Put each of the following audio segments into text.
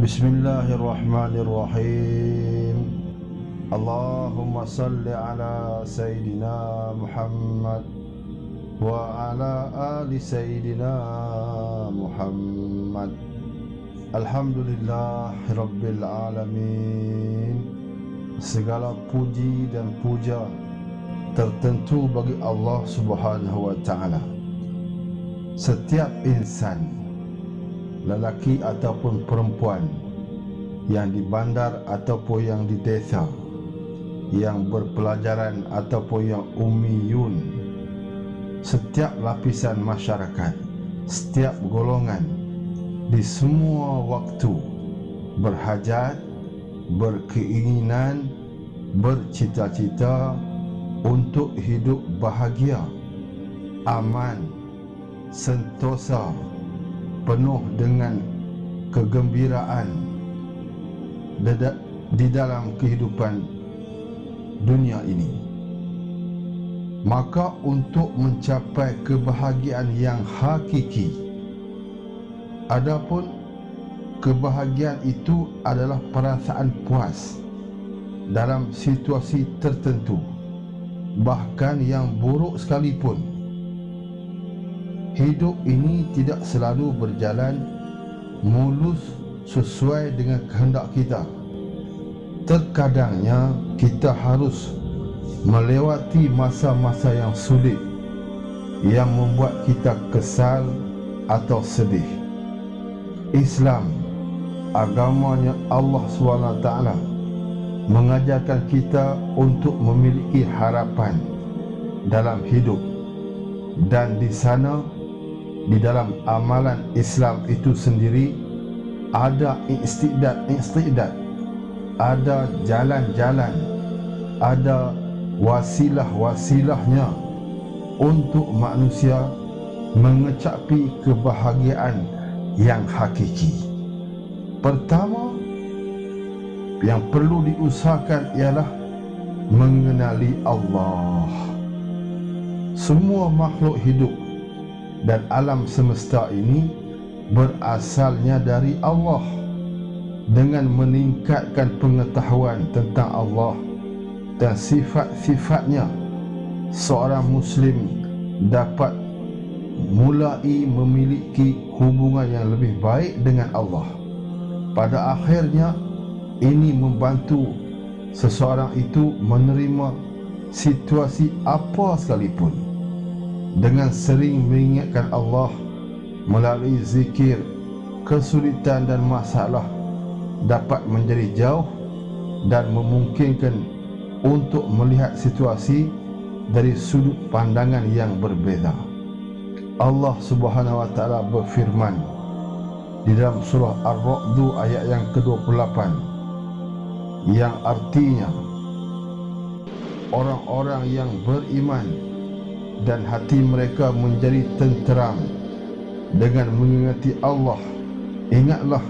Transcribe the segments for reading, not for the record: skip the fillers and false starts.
Bismillahirrahmanirrahim. Allahumma salli ala Sayyidina Muhammad wa ala ali Sayyidina Muhammad. Alhamdulillah Rabbil Alamin. Segala puji dan puja tertentu bagi Allah Subhanahu wa Ta'ala. Setiap insan, lelaki ataupun perempuan, yang di bandar ataupun yang di desa, yang berpelajaran ataupun yang ummiyun, setiap lapisan masyarakat, setiap golongan, di semua waktu berhajat, berkeinginan, bercita-cita untuk hidup bahagia, aman, sentosa, penuh dengan kegembiraan di dalam kehidupan dunia ini. Maka untuk mencapai kebahagiaan yang hakiki, adapun kebahagiaan itu adalah perasaan puas dalam situasi tertentu, bahkan yang buruk sekalipun. Hidup ini tidak selalu berjalan mulus sesuai dengan kehendak kita. Terkadangnya kita harus melewati masa-masa yang sulit, yang membuat kita kesal atau sedih. Islam, agamanya Allah SWT, mengajarkan kita untuk memiliki harapan dalam hidup, dan di sana, di dalam amalan Islam itu sendiri ada istiqdad, ada jalan-jalan, ada wasilah-wasilahnya untuk manusia mengecapi kebahagiaan yang hakiki. Pertama yang perlu diusahakan ialah mengenali Allah. Semua makhluk hidup dan alam semesta ini berasalnya dari Allah. Dengan meningkatkan pengetahuan tentang Allah dan sifat-sifatnya, seorang Muslim dapat mulai memiliki hubungan yang lebih baik dengan Allah. Pada akhirnya, ini membantu seseorang itu menerima situasi apa sekalipun. Dengan sering mengingatkan Allah melalui zikir, kesulitan dan masalah dapat menjadi jauh dan memungkinkan untuk melihat situasi dari sudut pandangan yang berbeza. Allah Subhanahu wa Ta'ala berfirman di dalam surah Ar-Ra'd ayat yang ke-28, yang artinya orang-orang yang beriman dan hati mereka menjadi tenteram dengan mengingati Allah. Ingatlah,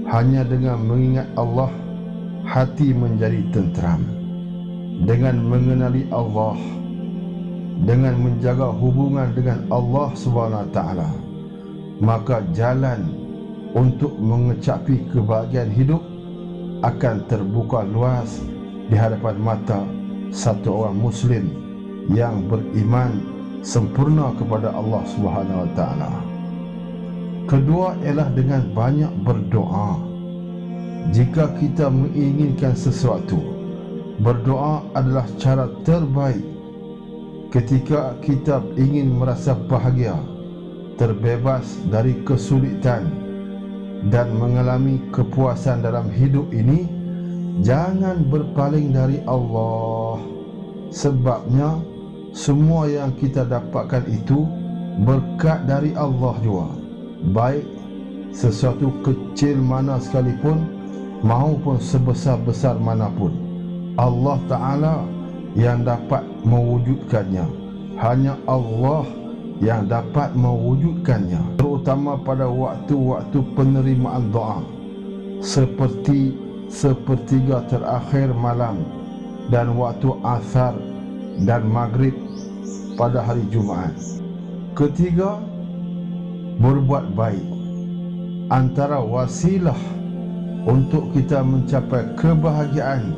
hanya dengan mengingat Allah hati menjadi tenteram. Dengan mengenali Allah, dengan menjaga hubungan dengan Allah SWT, maka jalan untuk mengecapi kebahagiaan hidup akan terbuka luas di hadapan mata satu orang Muslim yang beriman sempurna kepada Allah Subhanahu wa Ta'ala. Kedua ialah dengan banyak berdoa. Jika kita menginginkan sesuatu, berdoa adalah cara terbaik. Ketika kita ingin merasa bahagia, terbebas dari kesulitan dan mengalami kepuasan dalam hidup ini, jangan berpaling dari Allah. Sebabnya semua yang kita dapatkan itu berkat dari Allah juga, baik sesuatu kecil mana sekalipun maupun sebesar-besar manapun. Allah Ta'ala yang dapat mewujudkannya. Hanya Allah yang dapat mewujudkannya, terutama pada waktu-waktu penerimaan doa, seperti sepertiga terakhir malam dan waktu asar dan maghrib pada hari Jumaat. Ketiga, berbuat baik. Antara wasilah untuk kita mencapai kebahagiaan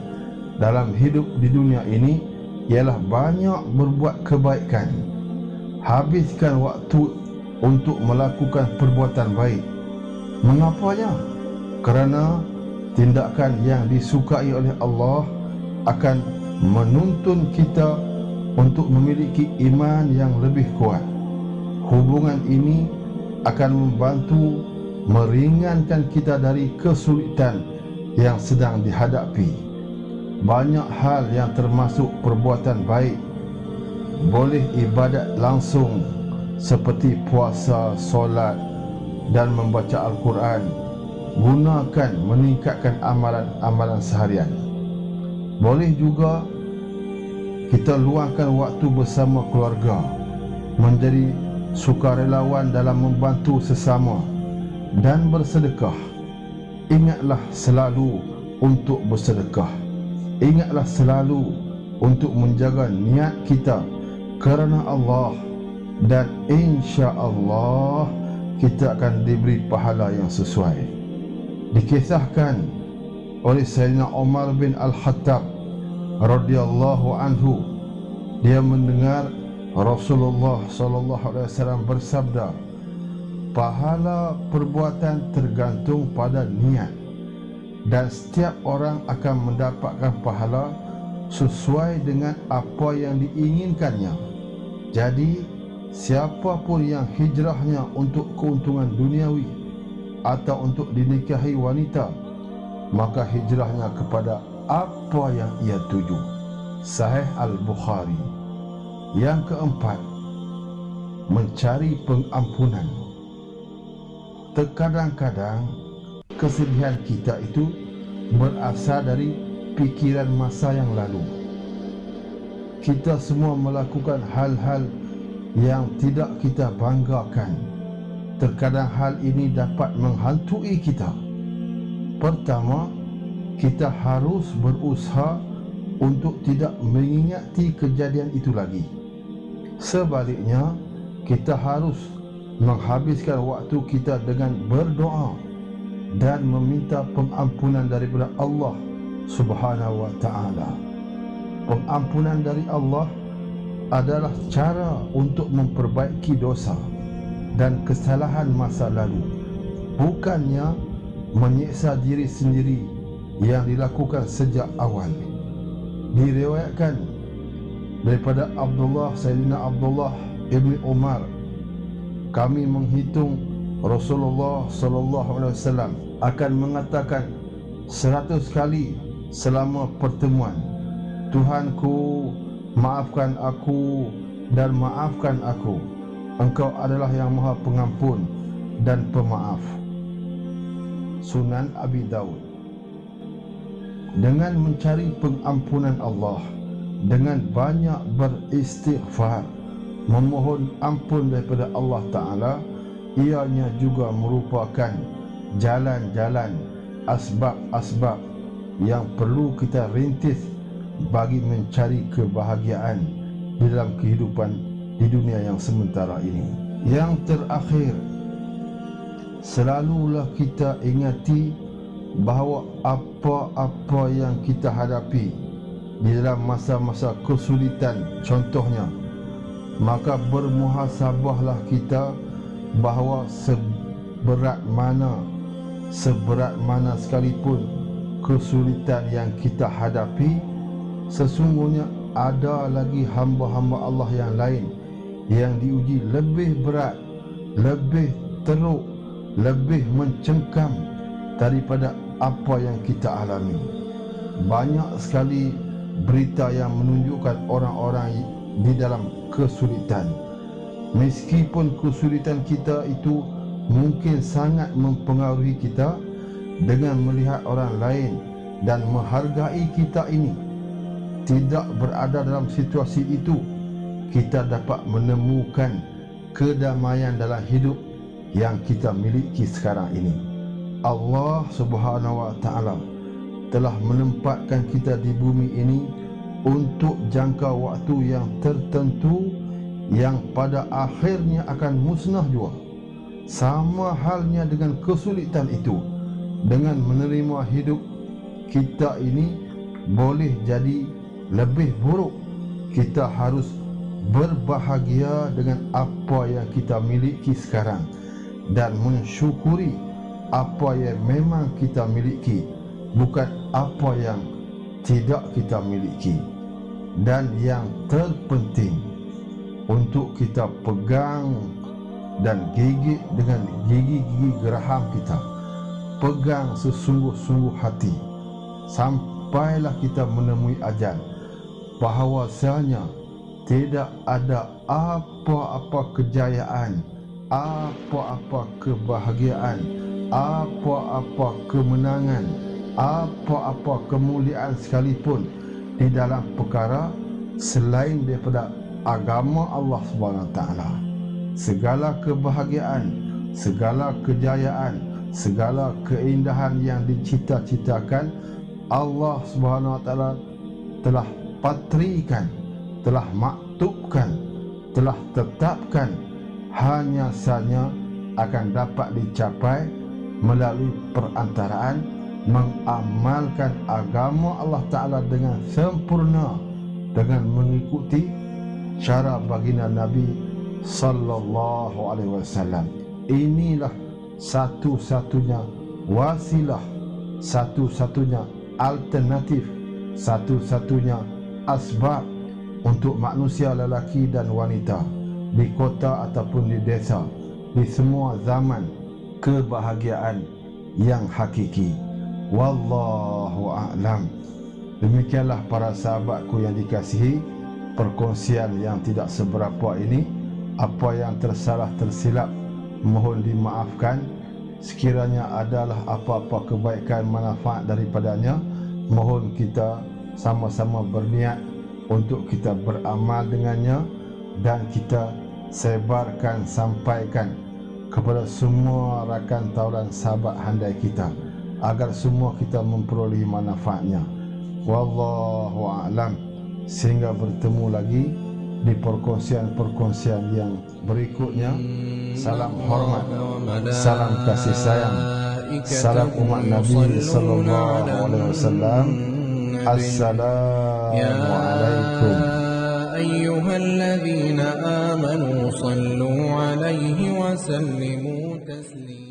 dalam hidup di dunia ini ialah banyak berbuat kebaikan. Habiskan waktu untuk melakukan perbuatan baik. Mengapanya? Kerana tindakan yang disukai oleh Allah akan menuntun kita untuk memiliki iman yang lebih kuat. Hubungan ini akan membantu meringankan kita dari kesulitan yang sedang dihadapi. Banyak hal yang termasuk perbuatan baik boleh ibadat langsung seperti puasa, solat dan membaca Al-Quran. Gunakan meningkatkan amalan-amalan seharian. Boleh juga kita luangkan waktu bersama keluarga, menjadi sukarelawan dalam membantu sesama dan bersedekah. Ingatlah selalu untuk bersedekah. Ingatlah selalu untuk menjaga niat kita kerana Allah, dan insya-Allah kita akan diberi pahala yang sesuai. Dikisahkan oleh Sayyidina Umar bin Al-Khattab radhiyallahu anhu, dia mendengar Rasulullah sallallahu alaihi wasallam bersabda, pahala perbuatan tergantung pada niat, dan setiap orang akan mendapatkan pahala sesuai dengan apa yang diinginkannya. Jadi siapapun yang hijrahnya untuk keuntungan duniawi atau untuk dinikahi wanita, maka hijrahnya kepada apa yang ia tuju. Sahih Al-Bukhari. Yang keempat, mencari pengampunan. Terkadang-kadang kesedihan kita itu berasal dari pikiran masa yang lalu. Kita semua melakukan hal-hal yang tidak kita banggakan. Terkadang hal ini dapat menghantui kita. Pertama, kita harus berusaha untuk tidak mengingati kejadian itu lagi. Sebaliknya, kita harus menghabiskan waktu kita dengan berdoa dan meminta pengampunan daripada Allah Subhanahu wa ta'ala. Pengampunan dari Allah adalah cara untuk memperbaiki dosa dan kesalahan masa lalu, bukannya menyiksa diri sendiri yang dilakukan sejak awal. Diriwayatkan daripada Sayyidina Abdullah ibn Umar, kami menghitung Rasulullah sallallahu alaihi wasallam akan mengatakan 100 kali selama pertemuan, Tuhanku, maafkan aku dan maafkan aku. Engkau adalah yang Maha Pengampun dan Pemaaf. Sunan Abi Daud. Dengan mencari pengampunan Allah, dengan banyak beristighfar, memohon ampun daripada Allah Ta'ala, ianya juga merupakan jalan-jalan, asbab-asbab yang perlu kita rintis bagi mencari kebahagiaan di dalam kehidupan di dunia yang sementara ini. Yang terakhir, selalulah kita ingati bahawa apa-apa yang kita hadapi di dalam masa-masa kesulitan, contohnya, maka bermuhasabahlah kita bahawa seberat mana sekalipun kesulitan yang kita hadapi, sesungguhnya ada lagi hamba-hamba Allah yang lain yang diuji lebih berat, lebih teruk, lebih mencengkam daripada apa yang kita alami. Banyak sekali berita yang menunjukkan orang-orang di dalam kesulitan. Meskipun kesulitan kita itu mungkin sangat mempengaruhi kita, dengan melihat orang lain dan menghargai kita ini tidak berada dalam situasi itu, kita dapat menemukan kedamaian dalam hidup yang kita miliki sekarang ini. Allah Subhanahu wa ta'ala telah menempatkan kita di bumi ini untuk jangka waktu yang tertentu yang pada akhirnya akan musnah jua. Sama halnya dengan kesulitan itu, dengan menerima hidup kita ini boleh jadi lebih buruk. Kita harus berbahagia dengan apa yang kita miliki sekarang dan mensyukuri apa yang memang kita miliki, bukan apa yang tidak kita miliki. Dan yang terpenting untuk kita pegang dan gigit dengan gigi-gigi geraham kita, pegang sesungguh-sungguh hati sampailah kita menemui ajal, bahawasanya tidak ada apa-apa kejayaan, apa-apa kebahagiaan, apa-apa kemenangan, apa-apa kemuliaan sekalipun di dalam perkara selain daripada agama Allah Subhanahu Wa Taala. Segala kebahagiaan, segala kejayaan, segala keindahan yang dicita-citakan Allah Subhanahu Wa Taala telah patrikan, telah maktubkan, telah tetapkan hanya saja akan dapat dicapai melalui perantaraan mengamalkan agama Allah Ta'ala dengan sempurna, dengan mengikuti cara baginda Nabi Sallallahu Alaihi Wasallam. Inilah satu-satunya wasilah, satu-satunya alternatif, satu-satunya asbab untuk manusia lelaki dan wanita di kota ataupun di desa, di semua zaman, kebahagiaan yang hakiki. Wallahu a'lam. Demikianlah para sahabatku yang dikasihi, perkongsian yang tidak seberapa ini. Apa yang tersalah tersilap mohon dimaafkan. Sekiranya adalah apa-apa kebaikan manfaat daripadanya, mohon kita sama-sama berniat untuk kita beramal dengannya dan kita sebarkan, sampaikan kepada semua rakan taulan sahabat handai kita agar semua kita memperoleh manfaatnya. Wallahu a'lam. Sehingga bertemu lagi di perkongsian-perkongsian yang berikutnya. Salam hormat, salam kasih sayang, salam umat Nabi sallallahu alaihi wasallam. Assalamualaikum. Ayyuhalladzina amanu sallu alaihi wa sallimu taslima.